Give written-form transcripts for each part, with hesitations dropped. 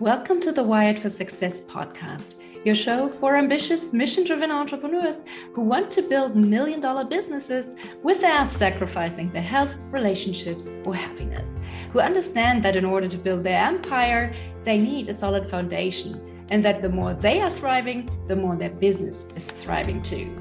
Welcome to the Wired for Success podcast, your show for ambitious, mission-driven entrepreneurs who want to build million-dollar businesses without sacrificing their health, relationships, or happiness, who understand that in order to build their empire, they need a solid foundation, and that the more they are thriving, the more their business is thriving too.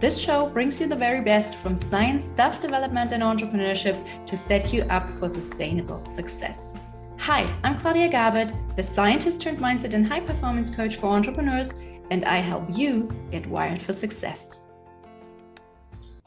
This show brings you the very best from science, self-development, and entrepreneurship to set you up for sustainable success. Hi, I'm Claudia Garbett, the scientist turned mindset and high-performance coach for entrepreneurs, and I help you get wired for success.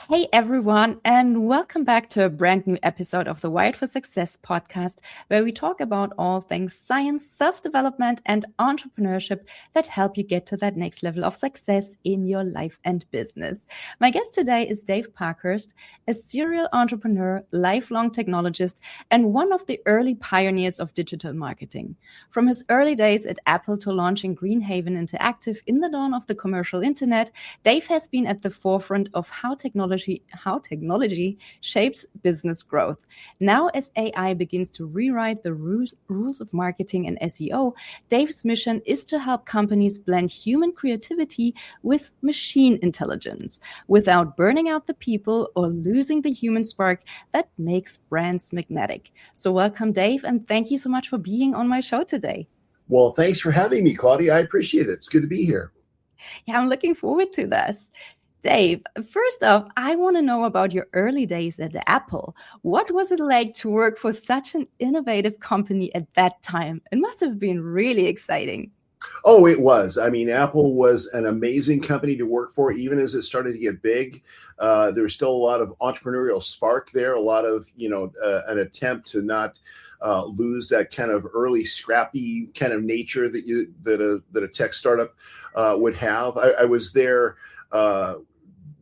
Hey everyone, and welcome back to a brand new episode of the Wired for Success podcast, where we talk about all things science, self-development, and entrepreneurship that help you get to that next level of success in your life and business. My guest today is Dave Parkhurst, a serial entrepreneur, lifelong technologist, and one of the early pioneers of digital marketing. From his early days at Apple to launching GreenHaven Interactive in the dawn of the commercial internet, Dave has been at the forefront of how technology shapes business growth. Now, as AI begins to rewrite the rules of marketing and SEO, Dave's mission is to help companies blend human creativity with machine intelligence without burning out the people or losing the human spark that makes brands magnetic. So welcome, Dave, and thank you so much for being on my show today. Well, thanks for having me, Claudia. I appreciate it. It's good to be here. Yeah, I'm looking forward to this. Dave, first off, I want to know about your early days at Apple. What was it like to work for such an innovative company at that time? It must have been really exciting. Oh, it was. I mean, Apple was an amazing company to work for, even as it started to get big. There was still a lot of entrepreneurial spark there, a lot of, an attempt to not lose that kind of early scrappy kind of nature that a tech startup would have. I was there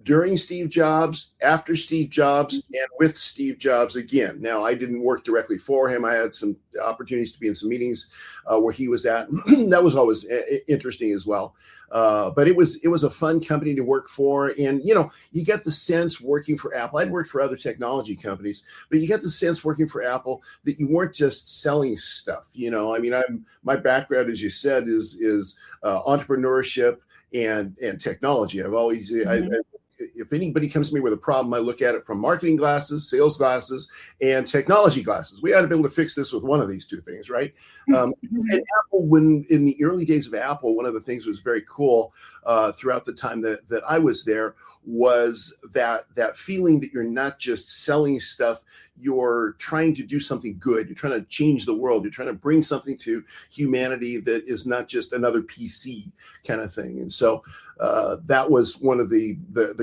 during Steve Jobs, after Steve Jobs, and with Steve Jobs again. Now, I didn't work directly for him. I had some opportunities to be in some meetings where he was at. That was always interesting as well. But it was a fun company to work for. And, you get the sense working for Apple. I'd worked for other technology companies, but you get the sense working for Apple that you weren't just selling stuff. My background, as you said, is entrepreneurship and technology. I've always, if anybody comes to me with a problem, I look at it from marketing glasses, sales glasses, and technology glasses. We ought to be able to fix this with one of these two things, right? And Apple, when in the early days of Apple, one of the things that was very cool throughout the time that I was there was that feeling that you're not just selling stuff, you're trying to do something good. You're trying to change the world. You're trying to bring something to humanity that is not just another PC kind of thing. And so that was one of the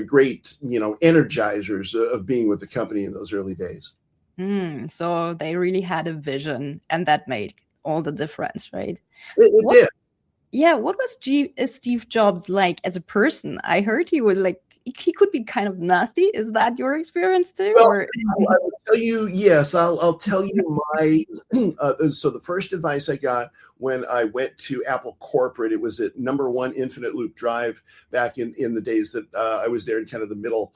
great, energizers of being with the company in those early days. So they really had a vision, and that made all the difference, right? It did. Yeah. What was Steve Jobs like as a person? I heard he was like, he could be kind of nasty. Is that your experience too? Well, I will tell you, yes, I'll tell you my, so the first advice I got when I went to Apple corporate, it was at number 1 Infinite Loop Drive back in the days that I was there in kind of the middle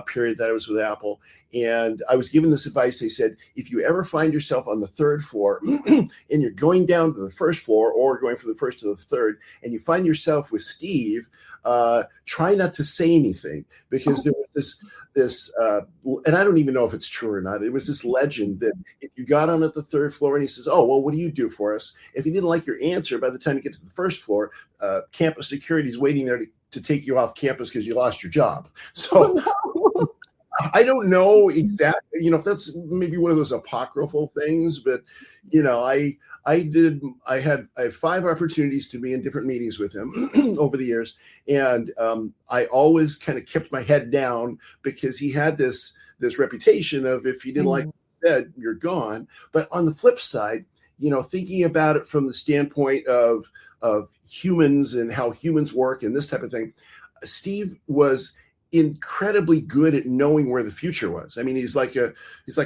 period that I was with Apple. And I was given this advice. They said, if you ever find yourself on the 3rd floor and you're going down to the 1st floor or going from the 1st to the 3rd, and you find yourself with Steve, try not to say anything, because there was this and I don't even know if it's true or not. It was this legend that if you got on at the 3rd floor and he says, oh, well, what do you do for us? If he didn't like your answer, by the time you get to the 1st floor, campus security is waiting there to take you off campus because you lost your job. So I don't know exactly, if that's maybe one of those apocryphal things, but, I had 5 opportunities to be in different meetings with him over the years. And I always kind of kept my head down, because he had this reputation of, if you didn't like what he said, you're gone. But on the flip side, thinking about it from the standpoint of humans and how humans work and this type of thing, Steve was incredibly good at knowing where the future was. I mean, he's like a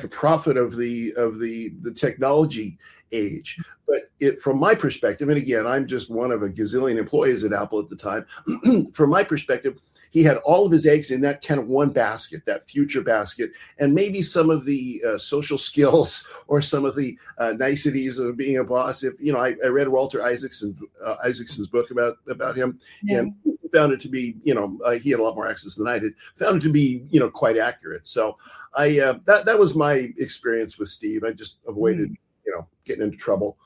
prophet of the technology age. But from my perspective, and again, I'm just one of a gazillion employees at Apple at the time. From my perspective, he had all of his eggs in that kind of one basket, that future basket, and maybe some of the social skills or some of the niceties of being a boss. If I read Walter Isaacson's book about him, and found it to be, he had a lot more access than I did. Found it to be, quite accurate. So that was my experience with Steve. I just avoided, getting into trouble.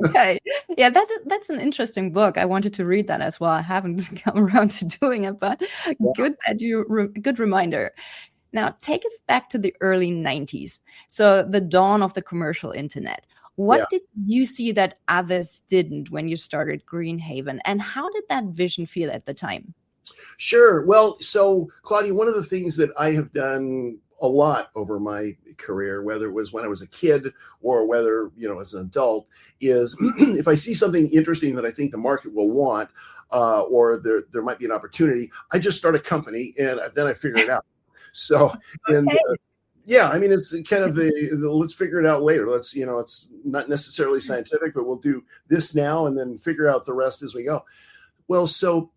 Okay. Yeah, that's an interesting book. I wanted to read that as well. I haven't come around to doing it, but good reminder. Now, take us back to the early 90s. So the dawn of the commercial internet. What did you see that others didn't when you started GreenHaven? And how did that vision feel at the time? Sure. Well, so Claudia, one of the things that I have done a lot over my career, whether it was when I was a kid or whether, as an adult, is if I see something interesting that I think the market will want, or there might be an opportunity, I just start a company and then I figure it out. So, it's kind of the let's figure it out later. Let's, it's not necessarily scientific, but we'll do this now and then figure out the rest as we go. Well, so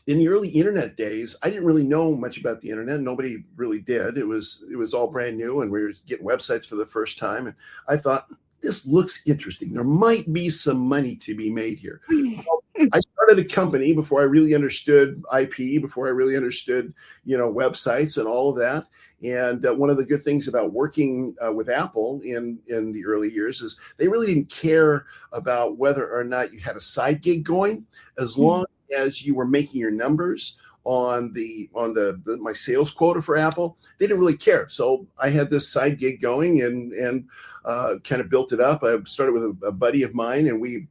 in the early internet days, I didn't really know much about the internet. Nobody really did. It was all brand new, and we were getting websites for the first time. And I thought, this looks interesting. There might be some money to be made here. I started a company before I really understood IP, before I really understood, websites and all of that. And one of the good things about working with Apple in the early years is they really didn't care about whether or not you had a side gig going, as long as you were making your numbers on my sales quota for Apple. They didn't really care. So I had this side gig going and kind of built it up. I started with a buddy of mine, and we,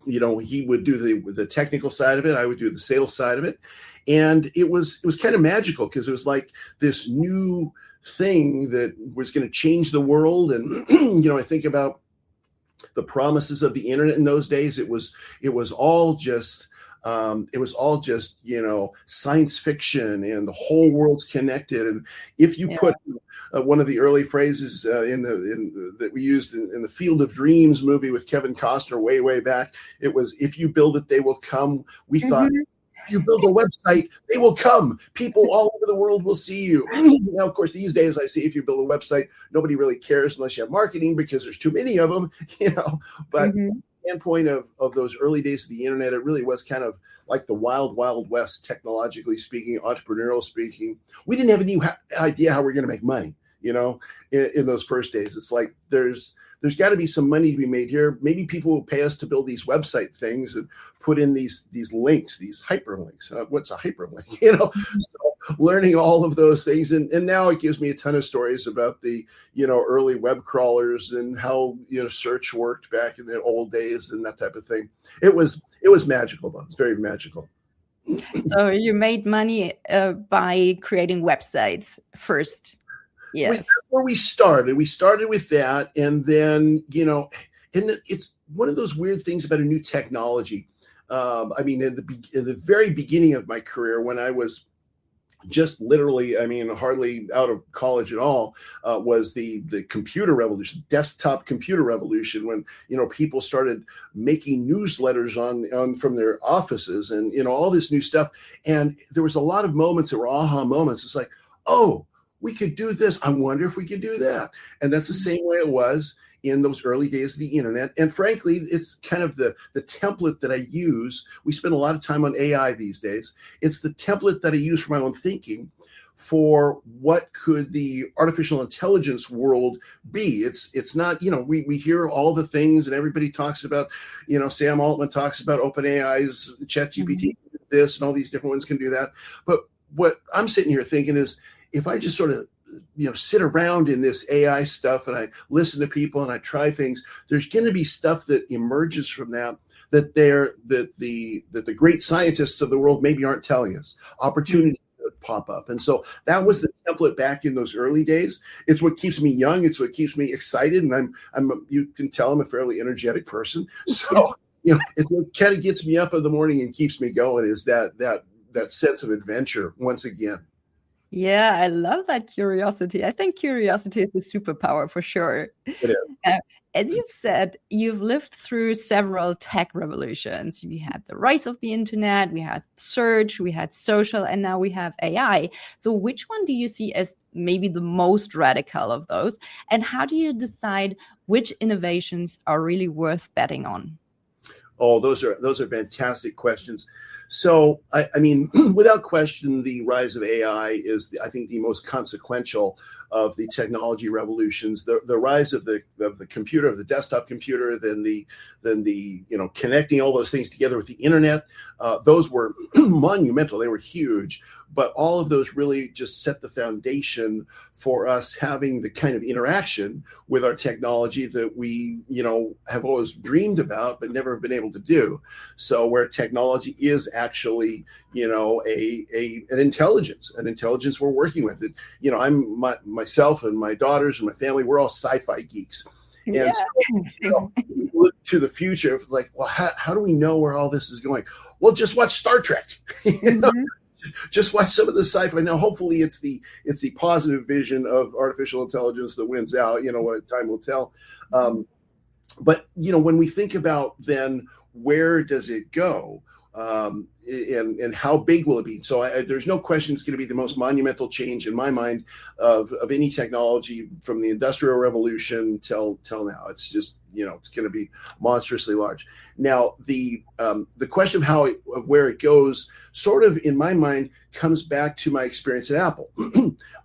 he would do the technical side of it. I would do the sales side of it. And it was kind of magical because it was like this new thing that was going to change the world. And, I think about the promises of the internet in those days. It was all just science fiction, and the whole world's connected. And if you put one of the early phrases that we used in the Field of Dreams movie with Kevin Costner way back, it was, if you build it, they will come. We thought, if you build a website, they will come. People all over the world will see you. Now, of course, these days I see if you build a website, nobody really cares unless you have marketing because there's too many of them, but standpoint of those early days of the internet, it really was kind of like the wild west, technologically speaking, entrepreneurial speaking. We didn't have any idea how we're going to make money, in those first days. It's like there's got to be some money to be made here. Maybe people will pay us to build these website things and put in these links, these hyperlinks. What's a hyperlink? So learning all of those things, and now it gives me a ton of stories about the early web crawlers and how search worked back in the old days and that type of thing. It was magical, though. It's very magical. So you made money by creating websites first. Yes. That's where we started. We started with that. And then, and it's one of those weird things about a new technology. In the very beginning of my career, when I was just literally, hardly out of college at all, was the computer revolution, desktop computer revolution, when, people started making newsletters on from their offices and, all this new stuff. And there was a lot of moments that were aha moments. It's like, oh, we could do this. I wonder if we could do that. And that's the same way it was in those early days of the internet. And frankly, it's kind of the template that I use. We spend a lot of time on AI these days. It's the template that I use for my own thinking for what could the artificial intelligence world be. It's not, we hear all the things and everybody talks about, Sam Altman talks about OpenAI's ChatGPT, this and all these different ones can do that. But what I'm sitting here thinking is, if I just sort of, sit around in this AI stuff and I listen to people and I try things, there's going to be stuff that emerges from that the great scientists of the world maybe aren't telling us. Opportunities that pop up. And so that was the template back in those early days. It's what keeps me young. It's what keeps me excited. And you can tell I'm a fairly energetic person. So, it's what kind of gets me up in the morning and keeps me going, is that sense of adventure once again. Yeah, I love that curiosity. I think curiosity is a superpower for sure. It is. as you've said, you've lived through several tech revolutions. We had the rise of the internet, we had search, we had social, and now we have AI. So which one do you see as maybe the most radical of those? And how do you decide which innovations are really worth betting on? Oh, those are fantastic questions. So, I mean, without question, the rise of AI is, I think, the most consequential of the technology revolutions. The rise of the computer, of the desktop computer, then the connecting all those things together with the internet. Those were monumental. They were huge. But all of those really just set the foundation for us having the kind of interaction with our technology that we, have always dreamed about, but never have been able to do. So where technology is actually, an intelligence we're working with it. I'm myself and my daughters and my family, we're all sci-fi geeks. And so, look to the future, it's like, well, how do we know where all this is going? Well, just watch Star Trek. Just watch some of the sci-fi. Now, hopefully, it's the positive vision of artificial intelligence that wins out. What time will tell. But when we think about then where does it go, and how big will it be? So there's no question it's going to be the most monumental change in my mind of any technology from the Industrial Revolution till now. It's just it's going to be monstrously large. Now the question of where it goes, sort of in my mind, comes back to my experience at Apple.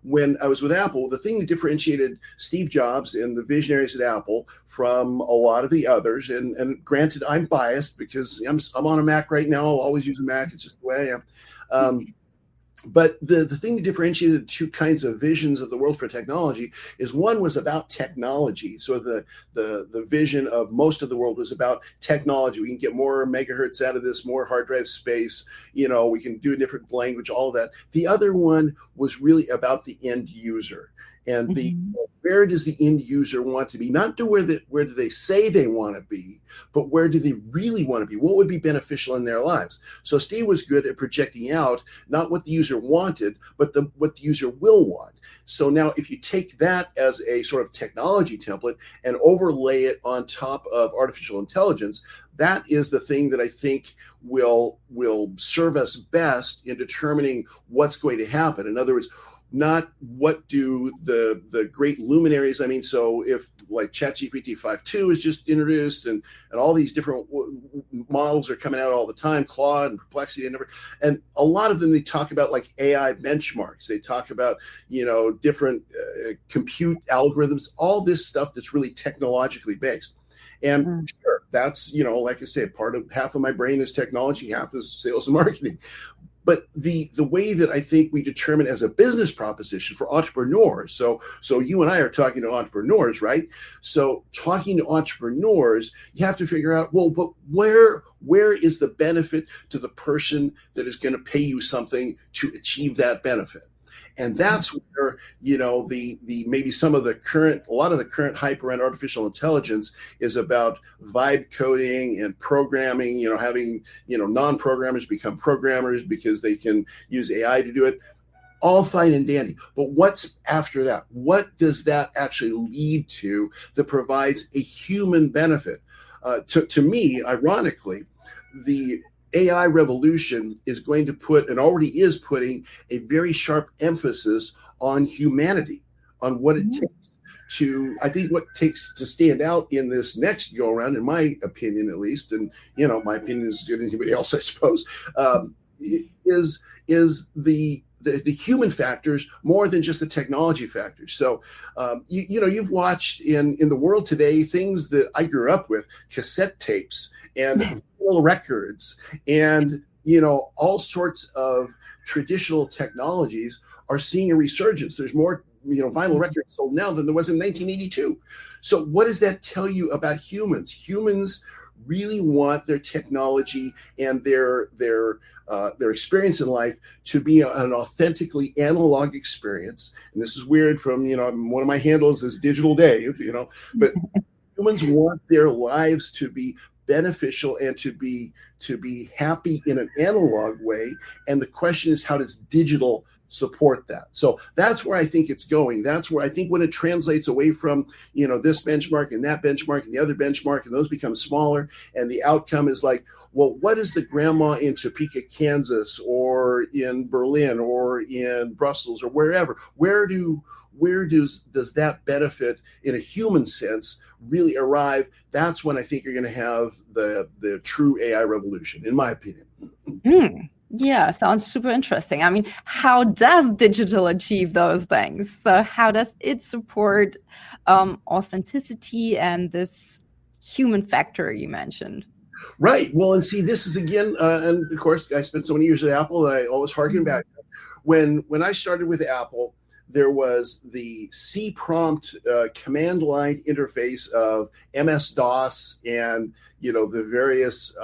When I was with Apple, the thing that differentiated Steve Jobs and the visionaries at Apple from a lot of the others, and granted, I'm biased because I'm on a Mac right now. I'll always use a Mac. It's just the way I am. But the thing that differentiated the two kinds of visions of the world for technology is one was about technology. So the vision of most of the world was about technology. We can get more megahertz out of this, more hard drive space. We can do a different language, all that. The other one was really about the end user. And where does the end user want to be? Not to where do they say they want to be, but where do they really want to be? What would be beneficial in their lives? So Steve was good at projecting out not what the user wanted, but what the user will want. So now if you take that as a sort of technology template and overlay it on top of artificial intelligence, that is the thing that I think will serve us best in determining what's going to happen. In other words, not what do the great luminaries, so if like ChatGPT 5.2 is just introduced and all these different models are coming out all the time, Claude and Perplexity and a lot of them, they talk about like AI benchmarks. They talk about, different compute algorithms, all this stuff that's really technologically based. And sure, that's, like I said, half of my brain is technology, half is sales and marketing. But the way that I think we determine as a business proposition for entrepreneurs, so you and I are talking to entrepreneurs, right? So talking to entrepreneurs, you have to figure out, well, but where is the benefit to the person that is going to pay you something to achieve that benefit? And that's where, the maybe a lot of the current hype around artificial intelligence is about vibe coding and programming, having, non-programmers become programmers because they can use AI to do it. All fine and dandy. But what's after that? What does that actually lead to that provides a human benefit? To me, ironically, the AI revolution is going to put, and already is putting, a very sharp emphasis on humanity, on what it takes to, I think what takes to stand out in this next go around, in my opinion at least, and my opinion is as good as anybody else, I suppose, is the human factors more than just the technology factors. So, you've watched in the world today things that I grew up with, cassette tapes and records and all sorts of traditional technologies are seeing a resurgence. There's more vinyl records sold now than there was in 1982. So what does that tell you about humans? Humans really want their technology and their experience in life to be an authentically analog experience. And this is weird from one of my handles is Digital Dave, but humans want their lives to be beneficial and to be happy in an analog way. And the question is, how does digital support that. So that's where I think it's going. That's where I think when it translates away from, this benchmark and that benchmark and the other benchmark, and those become smaller, and the outcome is like, well, what is the grandma in Topeka, Kansas, or in Berlin, or in Brussels, or wherever? Where does that benefit in a human sense really arrive? That's when I think you're going to have the true AI revolution, in my opinion. Yeah, sounds super interesting. I mean, how does digital achieve those things? So how does it support authenticity and this human factor you mentioned? Right. Well, and see, this is again, and of course, I spent so many years at Apple that I always harken back. When I started with Apple, there was the C prompt command line interface of MS-DOS and the various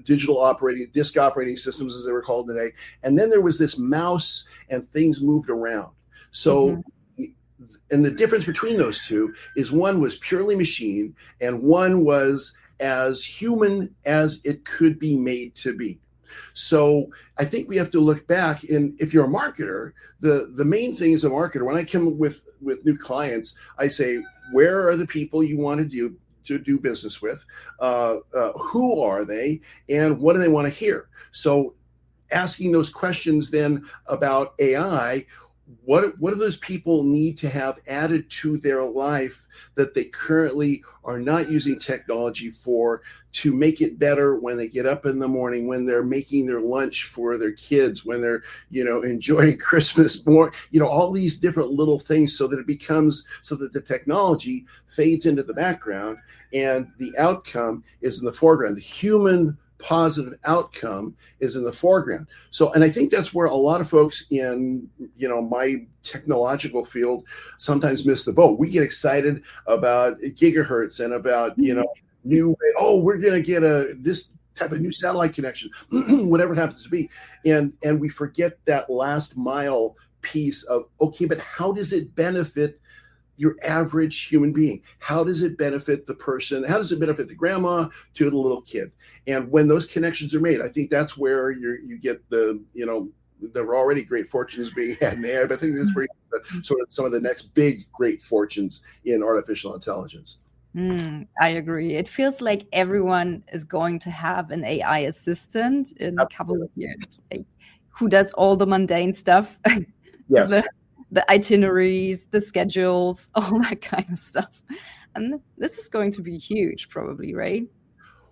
disk operating systems, as they were called today. And then there was this mouse, and things moved around. So, and the difference between those two is one was purely machine, and one was as human as it could be made to be. So I think we have to look back, and if you're a marketer, the main thing as a marketer, when I come with new clients, I say, where are the people you want to do business with? Who are they, and what do they want to hear? So asking those questions then about AI, what do those people need to have added to their life that they currently are not using technology for, to make it better when they get up in the morning, when they're making their lunch for their kids, when they're, enjoying Christmas more, all these different little things, so that it becomes, so that the technology fades into the background and the outcome is in the foreground. The human positive outcome is in the foreground. So, and I think that's where a lot of folks in, my technological field sometimes miss the boat. We get excited about gigahertz and about, new, we're going to get this type of new satellite connection, whatever it happens to be. And we forget that last mile piece of, okay, but how does it benefit your average human being? How does it benefit the person? How does it benefit the grandma to the little kid? And when those connections are made, I think that's where you get the, there are already great fortunes being had in AI, but I think that's where you get sort of some of the next big great fortunes in artificial intelligence. I agree. It feels like everyone is going to have an AI assistant in a couple of years, like, who does all the mundane stuff. Yes. The itineraries, the schedules, all that kind of stuff. And this is going to be huge, probably, right?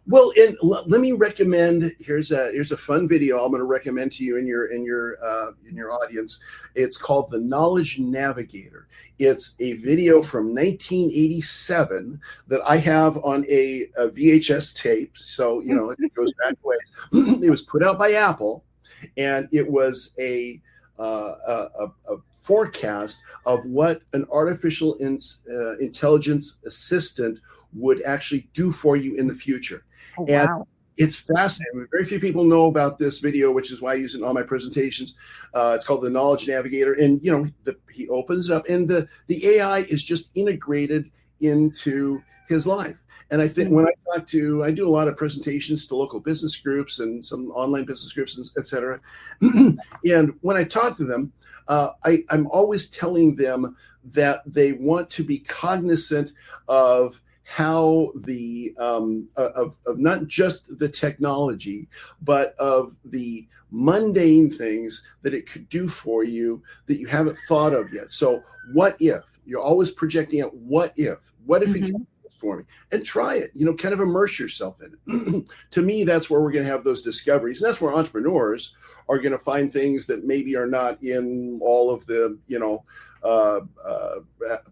Well, and let me recommend. Here's a fun video I'm going to recommend to you in your audience. It's called The Knowledge Navigator. It's a video from 1987 that I have on a VHS tape. So it goes back a ways. It was put out by Apple, and it was a forecast of what an artificial intelligence assistant would actually do for you in the future. Oh, and wow. It's fascinating. Very few people know about this video, which is why I use it in all my presentations. It's called The Knowledge Navigator. And, he opens up, and the AI is just integrated into his life. And I think when I do a lot of presentations to local business groups and some online business groups, et cetera. And when I talk to them, I'm always telling them that they want to be cognizant of how the of not just the technology, but of the mundane things that it could do for you that you haven't thought of yet. So what if? You're always projecting out what if it can do this for me, and try it, kind of immerse yourself in it. To me, that's where we're going to have those discoveries. And that's where entrepreneurs are going to find things that maybe are not in all of the,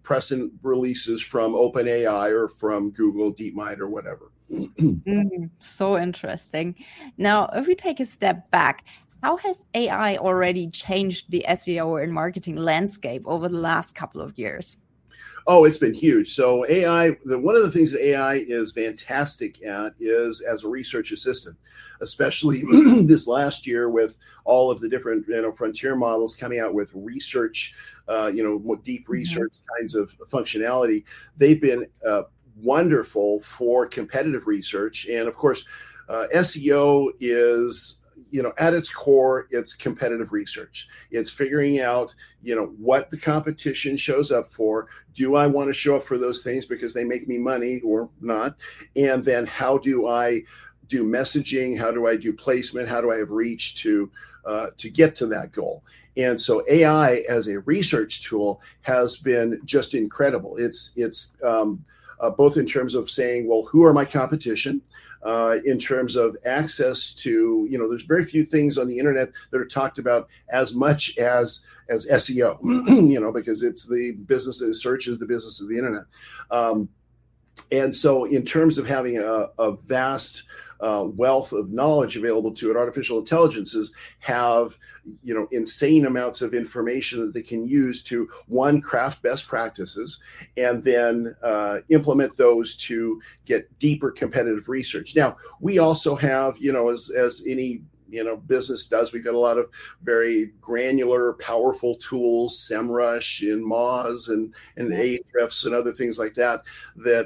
press releases from OpenAI or from Google DeepMind or whatever. So interesting. Now, if we take a step back, how has AI already changed the SEO and marketing landscape over the last couple of years? Oh, it's been huge. So AI, one of the things that AI is fantastic at is as a research assistant, especially this last year with all of the different frontier models coming out with research, deep research kinds of functionality. They've been wonderful for competitive research. And of course, SEO is at its core, it's competitive research. It's figuring out, what the competition shows up for. Do I want to show up for those things because they make me money or not? And then how do I do messaging? How do I do placement? How do I have reach to get to that goal? And so AI as a research tool has been just incredible. It's both in terms of saying, well, who are my competition? In terms of access to, there's very few things on the internet that are talked about as much as SEO, because it's the business of search is the business of the internet. And so in terms of having a vast wealth of knowledge available to it, artificial intelligences have, insane amounts of information that they can use to, one, craft best practices, and then implement those to get deeper competitive research. Now, we also have, as any business does, we've got a lot of very granular, powerful tools, SEMrush and Moz and Ahrefs and other things like that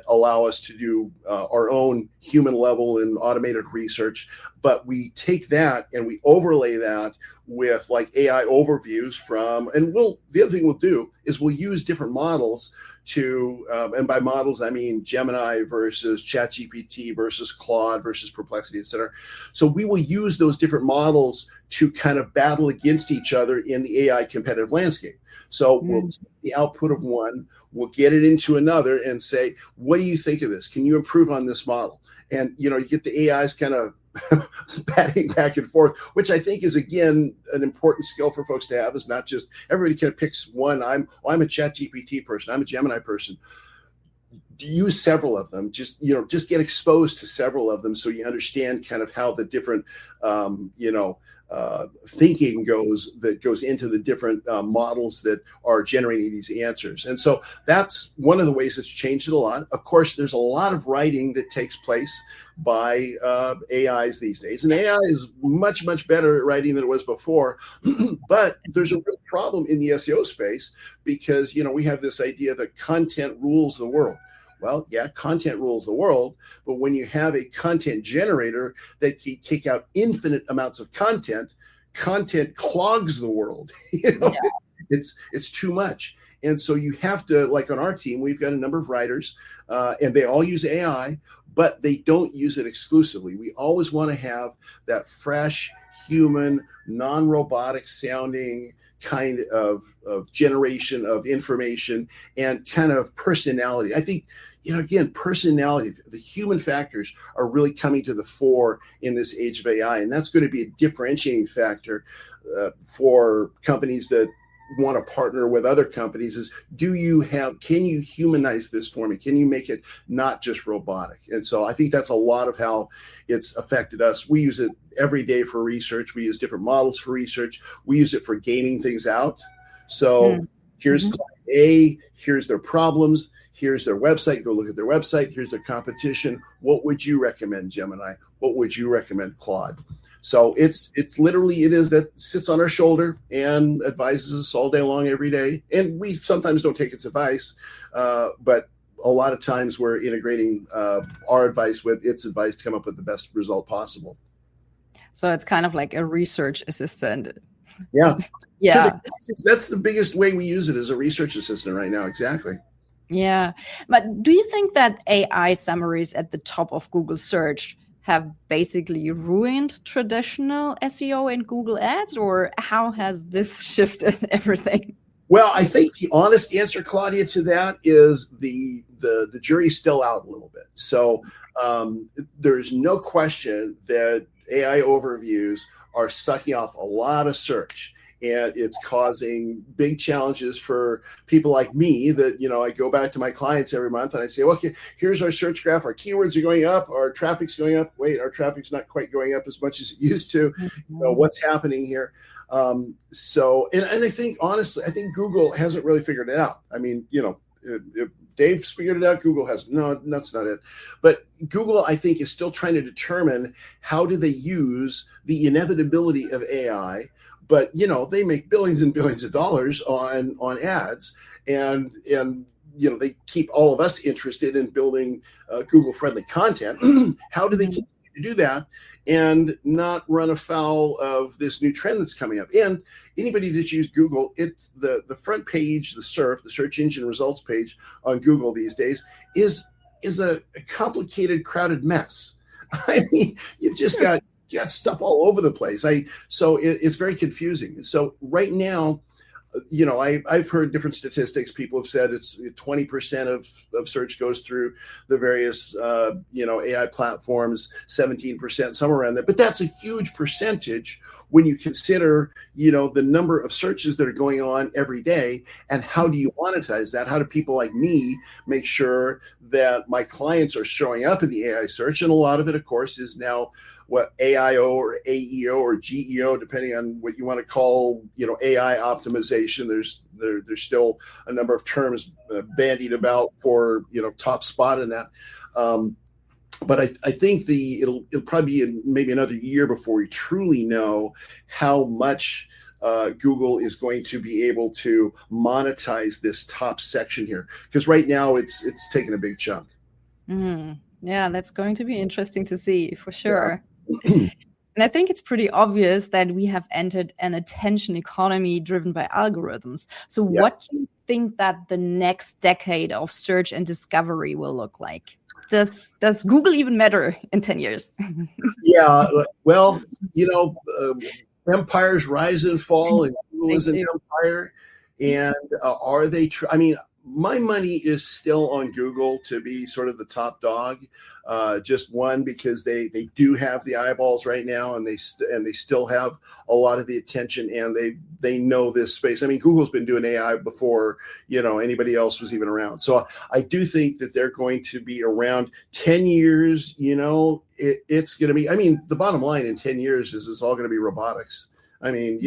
allow us to do our own human level and automated research. But we take that and we overlay that with like AI overviews the other thing we'll do is we'll use different models to, and by models, I mean Gemini versus ChatGPT versus Claude versus Perplexity, et cetera. So we will use those different models to kind of battle against each other in the AI competitive landscape. So we'll take the output of one, we'll get it into another and say, what do you think of this? Can you improve on this model? And, you get the AIs kind of batting back and forth, which I think is, again, an important skill for folks to have. Is not just everybody kind of picks one. I'm a ChatGPT person. I'm a Gemini person. Use several of them. Just get exposed to several of them so you understand kind of how the different thinking goes into the different models that are generating these answers. And so that's one of the ways it's changed it a lot. Of course, there's a lot of writing that takes place by AIs these days. And AI is much, much better at writing than it was before. But there's a real problem in the SEO space because, we have this idea that content rules the world. Well, yeah, content rules the world, but when you have a content generator that can take out infinite amounts of content clogs the world. It's too much. And so you have to, like on our team, we've got a number of writers, and they all use AI, but they don't use it exclusively. We always want to have that fresh, human, non-robotic sounding kind of generation of information and kind of personality. I think, again, personality, the human factors are really coming to the fore in this age of AI. And that's going to be a differentiating factor for companies that want to partner with other companies is, can you humanize this for me? Can you make it not just robotic? And so I think that's a lot of how it's affected us. We use it every day for research. We use different models for research. We use it for gaming things out. So here's client A, here's their problems, here's their website, go look at their website, here's their competition. What would you recommend, Gemini? What would you recommend, Claude? So it's literally, it is that sits on our shoulder and advises us all day long, every day. And we sometimes don't take its advice, but a lot of times we're integrating our advice with its advice to come up with the best result possible. So it's kind of like a research assistant. Yeah. Yeah. So that's the biggest way we use it as a research assistant right now. Exactly. Yeah. But do you think that AI summaries at the top of Google search have basically ruined traditional SEO and Google Ads, or how has this shifted everything? Well, I think the honest answer, Claudia, to that is the jury's still out a little bit. So there's no question that AI overviews are sucking off a lot of search. And it's causing big challenges for people like me that, I go back to my clients every month and I say, okay, here's our search graph. Our keywords are going up. Our traffic's going up. Wait, our traffic's not quite going up as much as it used to. What's happening here? And I think, honestly, I think Google hasn't really figured it out. I mean, if Dave's figured it out, Google hasn't. No, that's not it. But Google, I think, is still trying to determine how do they use the inevitability of AI. But, they make billions and billions of dollars on ads, and they keep all of us interested in building Google-friendly content. How do they keep to do that and not run afoul of this new trend that's coming up. And anybody that's used Google, it's the front page, the SERP, the search engine results page on Google these days is a complicated, crowded mess. I mean, you've just got stuff all over the place. So it's very confusing. So right now, I've heard different statistics. People have said it's 20% of search goes through the various, AI platforms, 17%, somewhere around there. But that's a huge percentage when you consider, the number of searches that are going on every day. And how do you monetize that? How do people like me make sure that my clients are showing up in the AI search? And a lot of it, of course, is now what AIO or AEO or GEO, depending on what you want to call, AI optimization. There's still a number of terms bandied about for, top spot in that. But I think it'll probably be maybe another year before we truly know how much Google is going to be able to monetize this top section here, because right now it's taking a big chunk. Yeah, that's going to be interesting to see for sure. Yeah. And I think it's pretty obvious that we have entered an attention economy driven by algorithms. So what do you think that the next decade of search and discovery will look like? Does Google even matter in 10 years? Yeah, well, empires rise and fall, and Google is an empire. And are they I mean, my money is still on Google to be sort of the top dog. Just one, because they do have the eyeballs right now, and they still have a lot of the attention, and they know this space. I mean, Google's been doing AI before anybody else was even around. So I do think that they're going to be around 10 years. It's going to be. I mean, the bottom line in 10 years is it's all going to be robotics. I mean,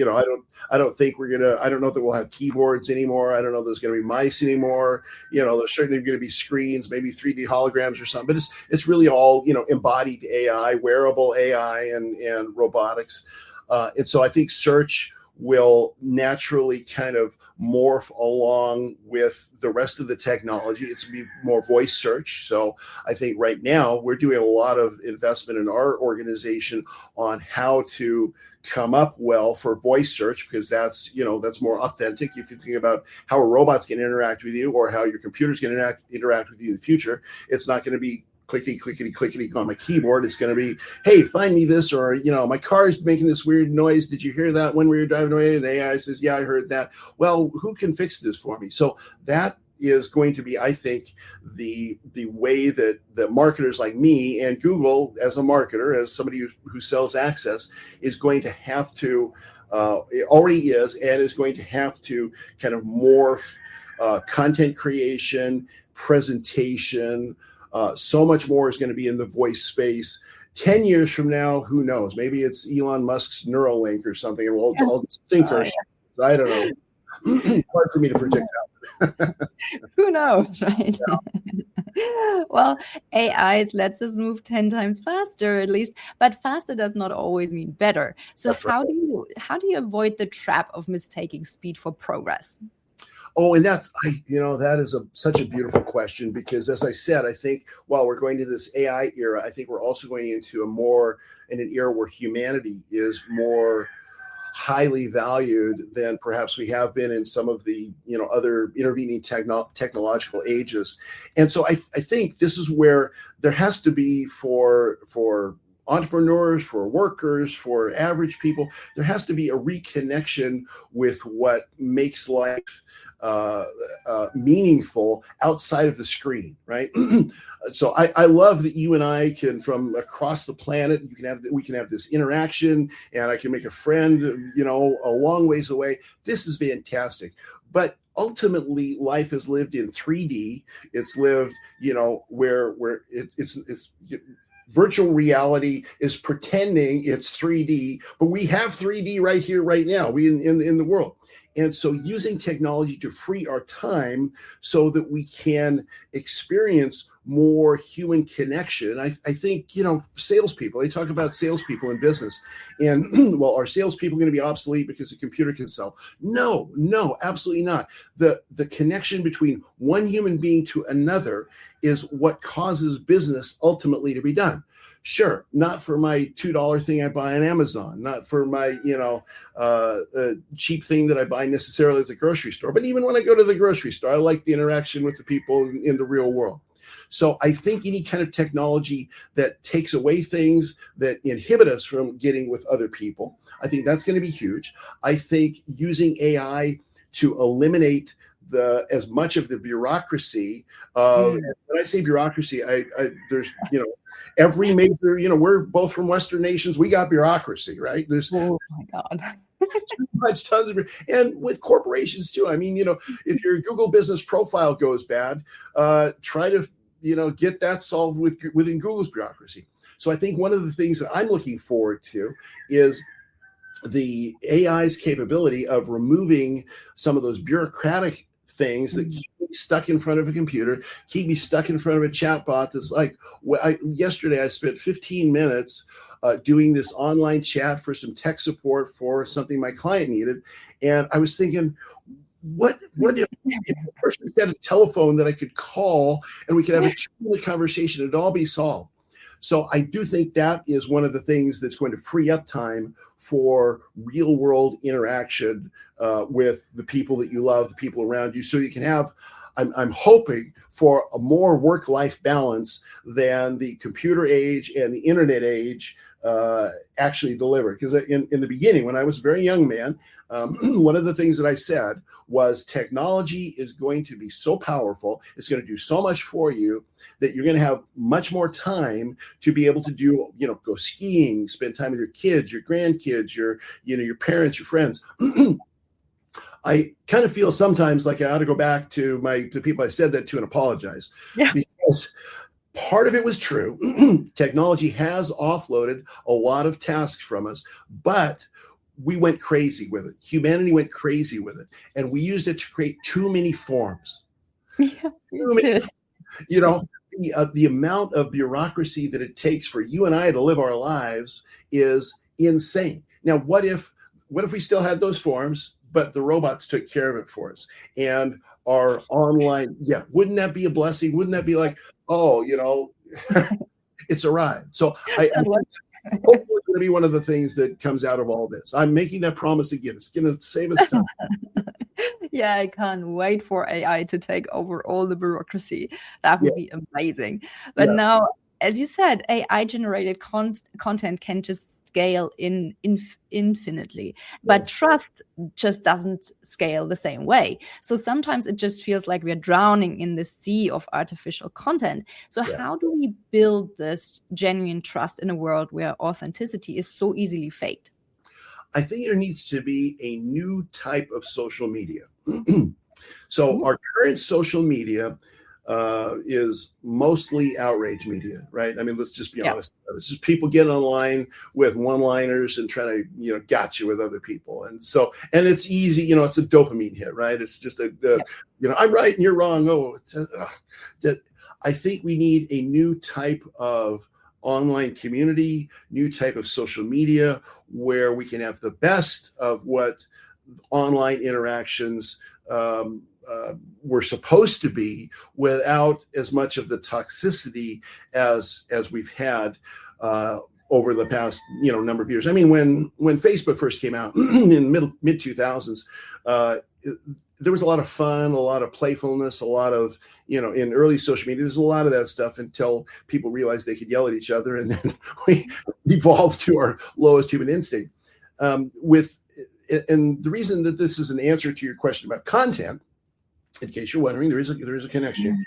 I don't think I don't know that we'll have keyboards anymore. I don't know there's going to be mice anymore. There's certainly going to be screens, maybe 3D holograms or something, but it's really all, embodied AI, wearable AI and robotics. And so I think search will naturally kind of morph along with the rest of the technology. It's going to be more voice search. So I think right now we're doing a lot of investment in our organization on how to come up well for voice search, because that's more authentic. If you think about how a robot's going to interact with you, or how your computer's going to interact with you in the future, it's not going to be clickety on my keyboard. It's going to be, hey, find me this, or my car's making this weird noise. Did you hear that when we were driving away? And AI says, yeah, I heard that. Well, who can fix this for me? So that is going to be, I think, the way that marketers like me and Google, as a marketer, as somebody who sells access, is going to have to, it already is, and is going to have to kind of morph content creation, presentation. So much more is going to be in the voice space. 10 years from now, who knows? Maybe it's Elon Musk's Neuralink or something, and we'll just think I don't know. Hard for me to predict that. Who knows, right? Yeah. Well, AI lets us move 10 times faster, at least, but faster does not always mean better. So how do you avoid the trap of mistaking speed for progress? Oh, and that is such a beautiful question, because, as I said, I think while we're going to this AI era, I think we're also going into an era where humanity is more highly valued than perhaps we have been in some of the other intervening technological ages. And so I think this is where there has to be for entrepreneurs, for workers, for average people, there has to be a reconnection with what makes life meaningful outside of the screen, right? So I love that you and I can, from across the planet, we can have this interaction, and I can make a friend, a long ways away. This is fantastic. But ultimately, life is lived in 3D. It's lived, where it's virtual reality is pretending it's 3D, but we have 3D right here, right now, we in the world. And so using technology to free our time so that we can experience more human connection. I think, salespeople, they talk about salespeople in business, and well, are salespeople going to be obsolete because a computer can sell? No, absolutely not. The connection between one human being to another is what causes business ultimately to be done. Sure, not for my $2 thing I buy on Amazon, not for my, cheap thing that I buy necessarily at the grocery store. But even when I go to the grocery store, I like the interaction with the people in the real world. So I think any kind of technology that takes away things that inhibit us from getting with other people, I think that's going to be huge. I think using AI to eliminate as much of the bureaucracy. When I say bureaucracy, there's, every major, we're both from Western nations. We got bureaucracy, right? There's oh my God. too much, tons of, and with corporations too. I mean, if your Google business profile goes bad, try to, get that solved within Google's bureaucracy. So I think one of the things that I'm looking forward to is the AI's capability of removing some of those bureaucratic things that keep me stuck in front of a computer, keep me stuck in front of a chatbot that's like, yesterday I spent 15 minutes doing this online chat for some tech support for something my client needed. And I was thinking, what if a person had a telephone that I could call and we could have a 2-minute conversation, it'd all be solved. So I do think that is one of the things that's going to free up time for real world interaction with the people that you love, the people around you, so you can have, I'm hoping for a more work-life balance than the computer age and the internet age actually delivered. Because in the beginning, when I was a very young man, one of the things that I said was technology is going to be so powerful, it's going to do so much for you that you're going to have much more time to be able to do, go skiing, spend time with your kids, your grandkids, your parents, your friends. I kind of feel sometimes like I ought to go back to the people I said that to and apologize. Yeah. Because part of it was true. Technology has offloaded a lot of tasks from us, but we went crazy with it. Humanity went crazy with it. And we used it to create too many forms. Yeah, the amount of bureaucracy that it takes for you and I to live our lives is insane. Now, what if we still had those forms, but the robots took care of it for us? And our online, wouldn't that be a blessing? Wouldn't that be like, it's arrived. So hopefully it's going to be one of the things that comes out of all this. I'm making that promise again. It's going to save us time. Yeah, I can't wait for AI to take over all the bureaucracy. That would be amazing. But now, as you said, AI-generated content can just scale infinitely, but trust just doesn't scale the same way. So sometimes it just feels like we're drowning in the sea of artificial content. So how do we build this genuine trust in a world where authenticity is so easily faked? I think there needs to be a new type of social media. So our current social media is mostly outrage media, right? I mean, let's just be honest. It's just people getting online with one-liners and trying to, gotcha with other people. And it's easy, it's a dopamine hit, right? It's just I'm right and you're wrong. I think we need a new type of online community, new type of social media where we can have the best of what online interactions were supposed to be without as much of the toxicity as we've had over the past number of years. I mean, when Facebook first came out in mid 2000s, there was a lot of fun, a lot of playfulness, a lot of in early social media, there's a lot of that stuff until people realized they could yell at each other, and then we evolved to our lowest human instinct. And the reason that this is an answer to your question about content, in case you're wondering, there is a connection,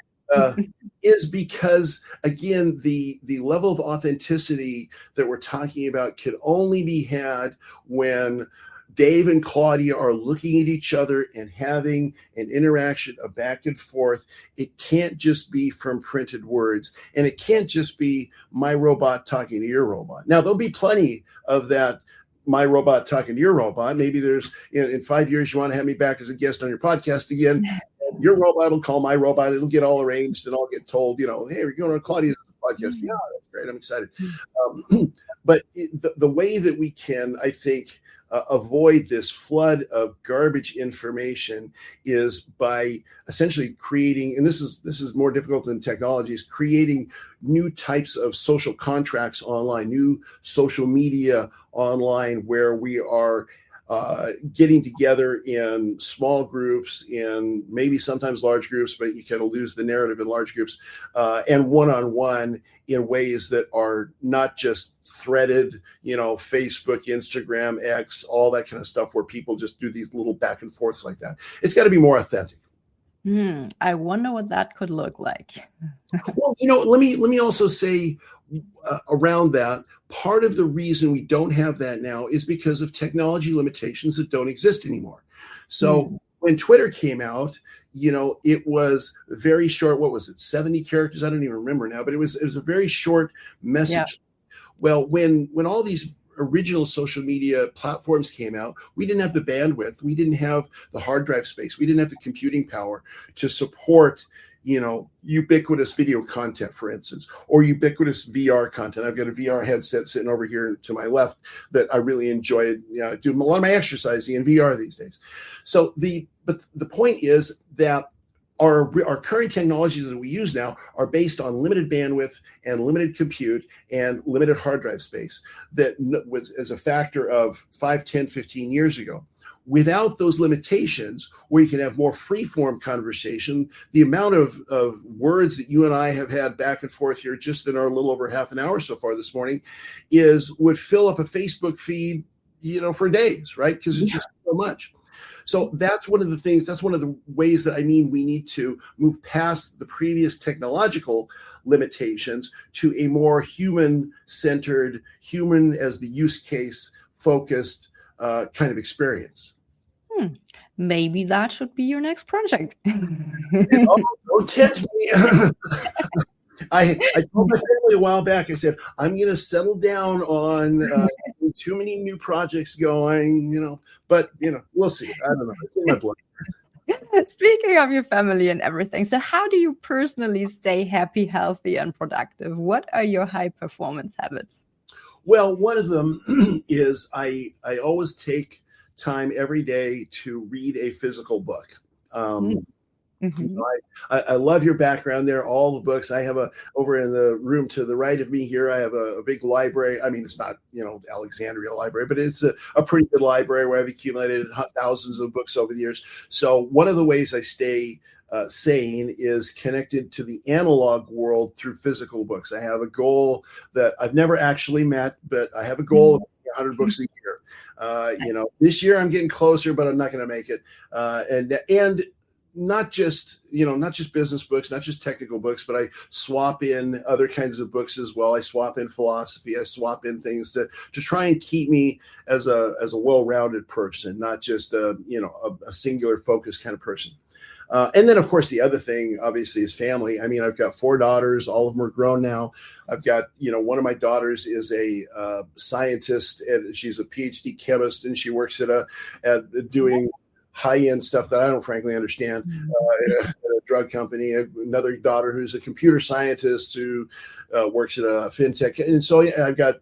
is because, again, the level of authenticity that we're talking about can only be had when Dave and Claudia are looking at each other and having an interaction, a back and forth. It can't just be from printed words, and it can't just be my robot talking to your robot. Now, there'll be plenty of that, my robot talking to your robot. Maybe there's, in 5 years, you want to have me back as a guest on your podcast again. Your robot will call my robot. It'll get all arranged, and I'll get told, hey, we're going on Claudia's podcast. Yeah, that's great. I'm excited. But the way that we can, I think, avoid this flood of garbage information is by essentially creating, and this is more difficult than technology, is creating new types of social contracts online, new social media online, where we are getting together in small groups, in maybe sometimes large groups, but you kind of lose the narrative in large groups, and one-on-one in ways that are not just threaded, Facebook, Instagram, X, all that kind of stuff, where people just do these little back and forths like that. It's got to be more authentic. I wonder what that could look like. Well, let me also say around that, part of the reason we don't have that now is because of technology limitations that don't exist anymore. So when Twitter came out, it was very short. What was it? 70 characters? I don't even remember now, but it was a very short message. Yeah. Well, when all these original social media platforms came out, we didn't have the bandwidth, we didn't have the hard drive space, we didn't have the computing power to support ubiquitous video content, for instance, or ubiquitous VR content. I've got a VR headset sitting over here to my left that I really enjoy. I do a lot of my exercising in VR these days. So but the point is that our current technologies that we use now are based on limited bandwidth and limited compute and limited hard drive space that was as a factor of 5, 10, 15 years ago. Without those limitations, where you can have more free-form conversation, the amount of words that you and I have had back and forth here just in our little over half an hour so far this morning would fill up a Facebook feed, for days, right? Because it's just so much. So that's one of the ways that we need to move past the previous technological limitations to a more human-centered, human as the use case focused kind of experience. Maybe that should be your next project. Don't tempt me. I told my family a while back, I said, I'm going to settle down on too many new projects going, but, we'll see. I don't know. It's in my blood. Speaking of your family and everything, so how do you personally stay happy, healthy, and productive? What are your high performance habits? Well, one of them is I always take time every day to read a physical book. I love your background there, all the books. I have over in the room to the right of me here, I have a big library. It's not, Alexandria Library, but it's a pretty good library where I've accumulated thousands of books over the years. So one of the ways I stay sane is connected to the analog world through physical books. I have a goal that I've never actually met, but I have a goal of 100 books a year. This year I'm getting closer, but I'm not going to make it. And not just business books, not just technical books, but I swap in other kinds of books as well. I swap in philosophy. I swap in things to try and keep me as a well-rounded person, not just a singular focused kind of person. And then, of course, the other thing, obviously, is family. I've got 4 daughters. All of them are grown now. I've got, one of my daughters is a scientist, and she's a PhD chemist, and she works at doing high-end stuff that I don't frankly understand at a drug company. Another daughter who's a computer scientist who works at a fintech. And so I've got,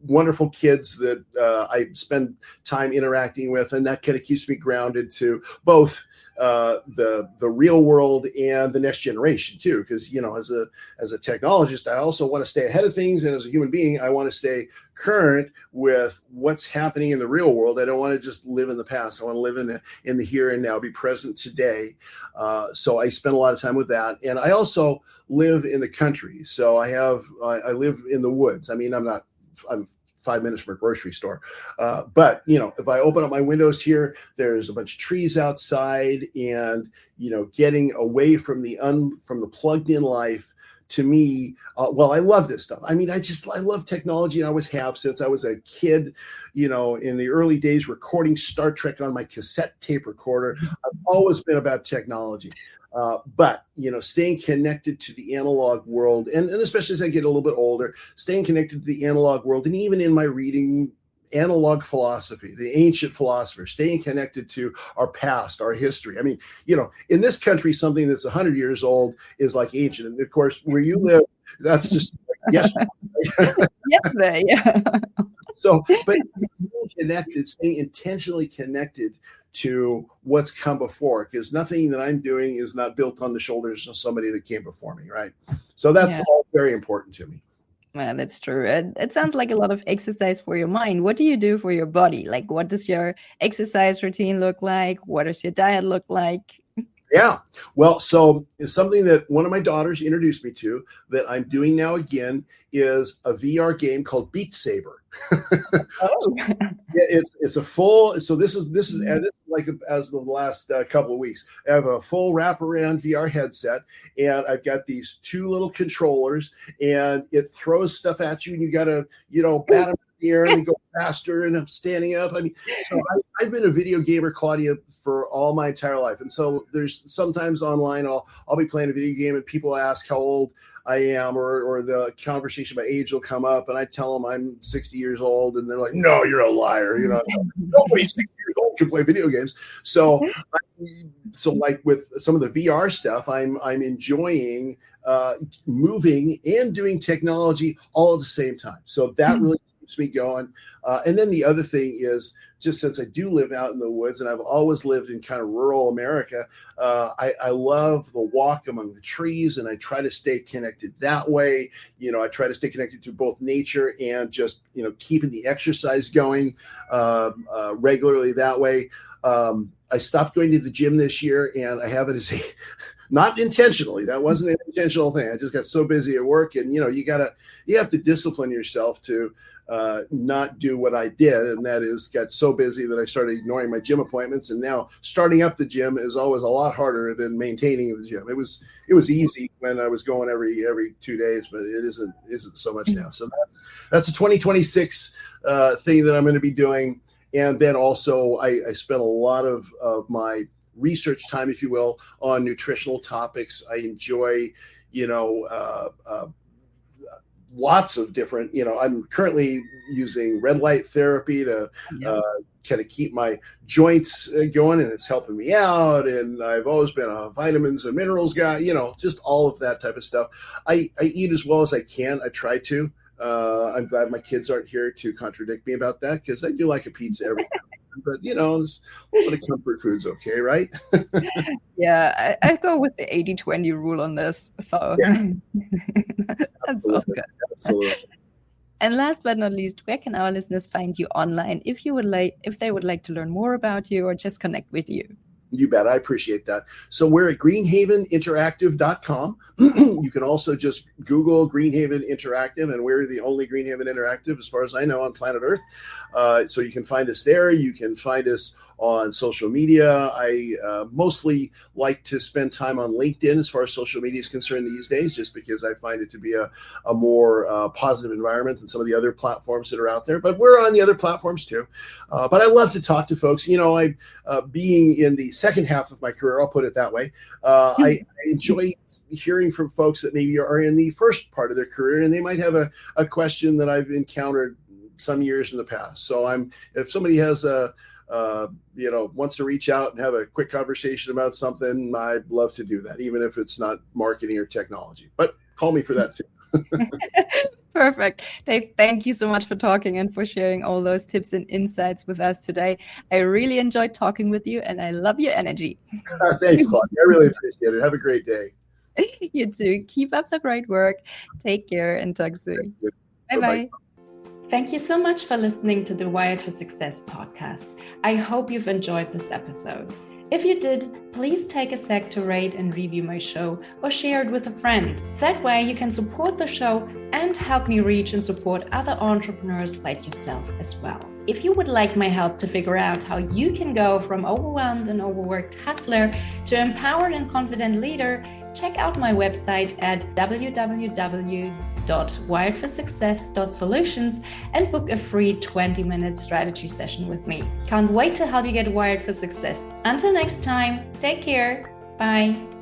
wonderful kids that I spend time interacting with, and that kind of keeps me grounded to both the real world and the next generation too. Because as a technologist, I also want to stay ahead of things, and as a human being, I want to stay current with what's happening in the real world. I don't want to just live in the past. I want to live in the here and now, be present today. So I spend a lot of time with that, and I also live in the country. So I live in the woods. I'm 5 minutes from a grocery store. But, if I open up my windows here, there's a bunch of trees outside, and, getting away from the plugged in life, to me, I love this stuff. I love technology, and I always have since I was a kid, in the early days, recording Star Trek on my cassette tape recorder. I've always been about technology. But, staying connected to the analog world, and especially as I get a little bit older, staying connected to the analog world, and even in my reading, analog philosophy, the ancient philosophers, staying connected to our past, our history. In this country, something that's 100 years old is like ancient. And of course, where you live, that's just like yesterday. Yesterday, yeah. So, but staying intentionally connected to what's come before, because nothing that I'm doing is not built on the shoulders of somebody that came before me, right? So that's all very important to me. Yeah, that's true. It sounds like a lot of exercise for your mind. What do you do for your body? Like, what does your exercise routine look like? What does your diet look like? Yeah. Well, so it's something that one of my daughters introduced me to that I'm doing now again is a VR game called Beat Saber. Oh. It's a full. So this is like as the last couple of weeks. I have a full wraparound VR headset, and I've got these two little controllers, and it throws stuff at you, and you got to bat them in the air, and they go faster. And I'm standing up. I mean, so I've been a video gamer, Claudia, for all my entire life, and so there's sometimes online I'll be playing a video game, and people ask how old I am, or the conversation about age will come up, and I tell them I'm 60 years old, and they're like, "No, you're a liar." Nobody 60 years old can play video games. So like with some of the VR stuff, I'm enjoying moving and doing technology all at the same time. So that really keeps me going. And then the other thing is, just since I do live out in the woods, and I've always lived in kind of rural America, I love the walk among the trees, and I try to stay connected that way. I try to stay connected to both nature and just, keeping the exercise going regularly that way. I stopped going to the gym this year, and I have it as not intentionally. That wasn't an intentional thing. I just got so busy at work, and you have to discipline yourself to not do what I did, and that is got so busy that I started ignoring my gym appointments. And now starting up the gym is always a lot harder than maintaining the gym. It was easy when I was going every 2 days, but it isn't so much now. So that's a 2026 thing that I'm going to be doing. And then also I spent a lot of my research time, if you will, on nutritional topics. I enjoy, lots of different, I'm currently using red light therapy to kind of keep my joints going, and it's helping me out. And I've always been a vitamins and minerals guy, just all of that type of stuff. I eat as well as I can. I try to. I'm glad my kids aren't here to contradict me about that, because I do like a pizza every time. But a little bit of comfort food's okay, right? Yeah, I go with the 80-20 rule on this. So that's all good. Absolutely. And last but not least, where can our listeners find you online if they would like to learn more about you or just connect with you? You bet. I appreciate that. So we're at GreenHavenInteractive.com. You can also just Google GreenHaven Interactive, and we're the only GreenHaven Interactive, as far as I know, on planet Earth. So you can find us there. You can find us on social media. I mostly like to spend time on LinkedIn as far as social media is concerned these days, just because I find it to be a more positive environment than some of the other platforms that are out there. But we're on the other platforms too. But I love to talk to folks. I being in the second half of my career, I'll put it that way. I enjoy hearing from folks that maybe are in the first part of their career, and they might have a question that I've encountered some years in the past. So if somebody has wants to reach out and have a quick conversation about something, I'd love to do that, even if it's not marketing or technology. But call me for that too. Perfect. Dave, thank you so much for talking and for sharing all those tips and insights with us today. I really enjoyed talking with you, and I love your energy. Thanks, Claudia. I really appreciate it. Have a great day. You too. Keep up the great work. Take care and talk soon. Bye-bye. Thank you so much for listening to the Wired for Success podcast. I hope you've enjoyed this episode. If you did, please take a sec to rate and review my show or share it with a friend. That way you can support the show and help me reach and support other entrepreneurs like yourself as well. If you would like my help to figure out how you can go from overwhelmed and overworked hustler to empowered and confident leader, check out my website at www.wiredforsuccess.solutions and book a free 20-minute strategy session with me. Can't wait to help you get wired for success. Until next time, take care. Bye.